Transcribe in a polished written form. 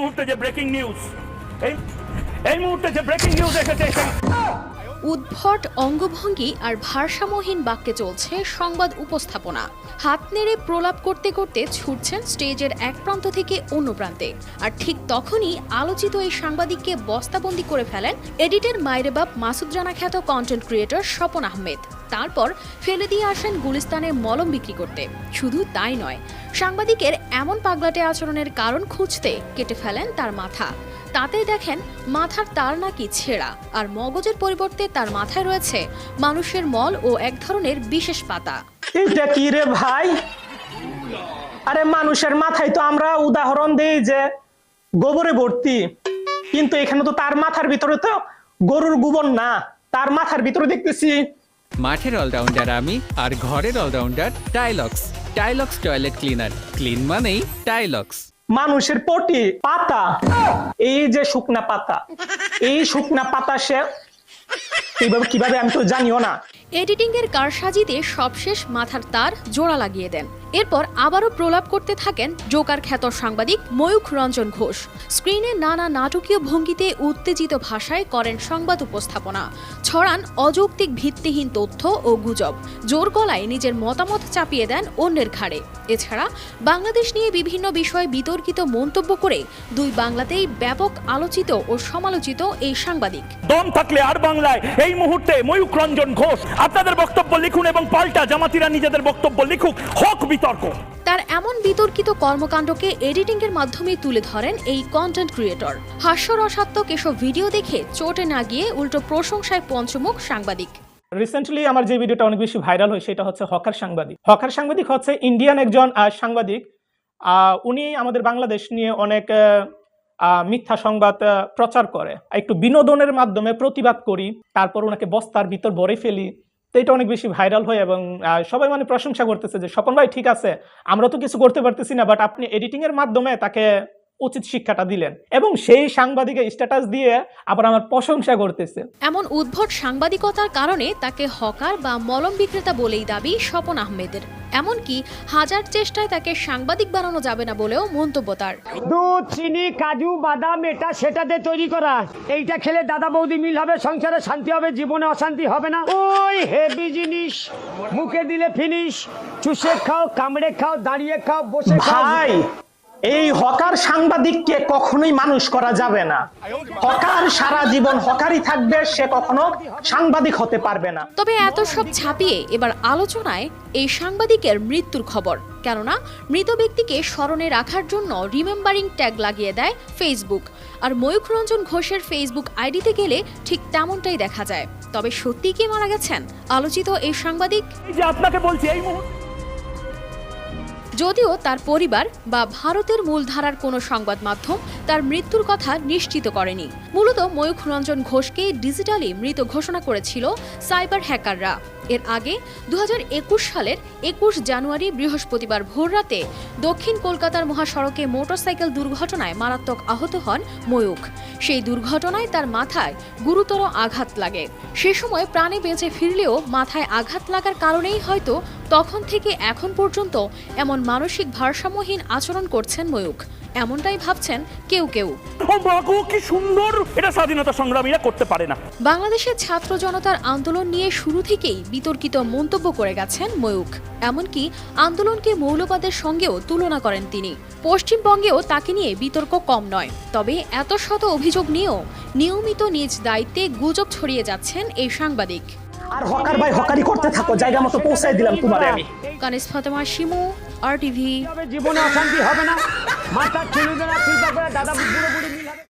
মুহূর্তে যে breaking news এই মুহূর্তে যে ব্রেকিং নিউজ এসেছে উদ্ভট অঙ্গভঙ্গি আর ভারসাম্যহীন বাক্যে চলছে সংবাদ উপস্থাপনা। হাত নেড়ে প্রলাপ করতে করতে ছুটছেন স্টেজের এক প্রান্ত থেকে অন্য প্রান্তে। আর ঠিক তখনই আলোচিত এই সাংবাদিককে বস্তাবন্দি করে ফেলেন এডিটের মায়ের বাপ মাসুদ রানা খ্যাত কন্টেন্ট ক্রিয়েটর স্বপন আহমেদ। তারপর ফেলে দিয়ে আসেন গুলিস্তানে মলম বিক্রি করতে। শুধু তাই নয়, সাংবাদিকের এমন পাগলাটে আচরণের কারণ খুঁজতে কেটে ফেলেন তার মাথা। তাতে দেখেন মাথার তার নাকি ছেঁড়া, আর মগজের পরিবর্তে তার মাথায় রয়েছে মানুষের মল ও এক ধরনের বিশেষ পাতা। এটা কি রে ভাই? আরে মানুষের মাথায় তো আমরা উদাহরণ দেই যে গোবরে ভর্তি, কিন্তু এখানে তো তার মাথার ভিতরে তো গরুর গোবর না, তার মাথার ভিতরে দেখতেছি মাঠের অলরাউন্ডার আমি, আর ঘরের allrounder Tilex. Tilex toilet cleaner, clean মানেই টাইলক্স। মানুষের পটি পাতা, এই যে শুকনা পাতা, এই শুকনা পাতা সে কিভাবে আমি তো জানিও না। এডিটিং এর কারসাজিতে সবশেষ মাথার তার জোড়া লাগিয়ে দেন। এরপর আবারও প্রলাপ করতে থাকেন জোকার খ্যাত সাংবাদিক ময়ূখ রঞ্জন ঘোষ। স্ক্রিনে নানা নাটকীয় ভঙ্গিতে উত্তেজিত ভাষায় করেন সংবাদ উপস্থাপনা, ছড়ান অযৌক্তিক ভিত্তিহীন তথ্য ও গুজব, জোর গলায় নিজের মতামত চাপিয়ে দেন অন্যের ঘাড়ে। এছাড়া বাংলাদেশ নিয়ে বিভিন্ন বিষয়ে বিতর্কিত মন্তব্য করে দুই বাংলাতেই ব্যাপক আলোচিত ও সমালোচিত এই সাংবাদিক। দম থাকলে আর বাংলায় এই মুহূর্তে ময়ূখ রঞ্জন ঘোষ আপনাদের বক্তব্য লিখুন এবং পাল্টা জামাতিরা নিজেদের বক্তব্য লিখুক, হোক বিতর্ক। তার এমন বিতর্কিত কর্মকাণ্ডকে এডিটিং এর মাধ্যমে তুলে ধরেন এই কন্টেন্ট ক্রিয়েটর। হাস্যরসাত্মক এসব ভিডিও দেখে চোটে না গিয়ে উল্টো প্রশংসায় পঞ্চমুখ সাংবাদিক। রিসেন্টলি আমার যে ভিডিওটা অনেক বেশি ভাইরাল হয় সেটা হচ্ছে হকার সাংবাদিক। হকার সাংবাদিক হচ্ছে ইন্ডিয়ান একজন সাংবাদিক। উনি আমাদের বাংলাদেশ নিয়ে অনেক মিথ্যা সংবাদ প্রচার করে। একটু বিনোদনের মাধ্যমে প্রতিবাদ করি, তারপর ওনাকে বস্তার ভিতর ভরে ফেলি। তো এটা অনেক বেশি ভাইরাল হয় এবং সবাই মানে প্রশংসা করতেছে যে স্বপন ভাই ঠিক আছে, আমরা তো কিছু করতে পারতেছি না, বাট আপনি এডিটিং এর মাধ্যমে তাকে উচিত শিক্ষাটা দিলেন। এবং সেই সাংবাদিকের স্ট্যাটাস দিয়ে আবার আমার প্রশংসা করতেছে। এমন উদ্ভট সাংবাদিকতার কারণে তাকে হকার বা মলম বিক্রেতা বলেই দাবি স্বপন আহমেদের। এমনকি হাজার চেষ্টায় তাকে সাংবাদিক বানানো যাবে না বলেও মন্তব্য তার। দুধ, চিনি, কাজু, বাদাম এটা সেটা দিয়ে তৈরি করা, এইটা খেলে দাদা বৌদি মিল হবে, সংসারে শান্তি হবে, জীবনে অশান্তি হবে না। ওই হেভি জিনিস মুখে দিলে ফিনিশ, চুষে খাও, কামড়ে খাও, দাঁড়িয়ে খাও, বসে খাও। ভাই, এই হকার সাংবাদিককে কখনোই মানুষ করা যাবে না। হকার সারা জীবন হকারই থাকবে, সে কখনো সাংবাদিক হতে পারবে না। তবে এত সব ছাপিয়ে এবার আলোচনায় এই সাংবাদিকের মৃত্যুর খবর। কেননা মৃত ব্যক্তিকে স্মরণে রাখার জন্য রিমেম্বারিং ট্যাগ লাগিয়ে দেয় ফেসবুক। আর ময়ূখ রঞ্জন ঘোষের ফেসবুক আইডিতে গেলে ঠিক তেমনটাই দেখা যায়। তবে সত্যি কি মারা গেছেন আলোচিত এই সাংবাদিক? এই যে আপনাকে বলছি এই মুহূর্তে যদিও তার পরিবার বা ভারতের মূলধারার কোনো সংবাদ মাধ্যম তার মৃত্যুর কথা নিশ্চিত করেনি। মূলত ময়ূখ রঞ্জন ঘোষকে ডিজিটালি মৃত ঘোষণা করেছিল সাইবার হ্যাকাররা। এর আগে 2021 সালের 21 জানুয়ারি বৃহস্পতিবার ভোররাতে দক্ষিণ কলকাতার মহাসড়কে মোটরসাইকেল দুর্ঘটনায় মারাত্মক আহত হন ময়ূখ। সেই দুর্ঘটনায় তার মাথায় গুরুতর আঘাত লাগে। সে সময় প্রাণে বেঁচে ফিরলেও মাথায় আঘাত লাগার কারণেই হয়তো তখন থেকে এখন পর্যন্ত এমন মানসিক ভারসাম্যহীন আচরণ করছেন ময়ূখ, এমনটাই ভাবছেন কেউ কেউ। ও বাবু কি সুন্দর, এটা স্বাধীনতা সংগ্রামীরা করতে পারে না। বাংলাদেশের ছাত্র জনতার আন্দোলন নিয়ে শুরু থেকেই বিতর্কিত মন্তব্য করে গেছেন ময়ূখ। এমনকি আন্দোলনকে মৌলবাদের সঙ্গেও তুলনা করেন তিনি। পশ্চিমবঙ্গেও তাকে নিয়ে বিতর্ক কম নয়। তবে এত শত অভিযোগ নিয়েও নিয়মিত নিজ দায়িত্বে গুজব ছড়িয়ে যাচ্ছেন এই সাংবাদিক। আর হকার ভাই হকারি করতে থাকো, জায়গা মতো পৌঁছাই দিলাম তোমারে আমি। কানিস ফাতেমা শিমু, RTV। জীবনে অশান্তি হবে না, মাথা ছেড়ে দেওয়া, চিন্তা করে দাদা বুড়ো বুড়ি মিল হবে।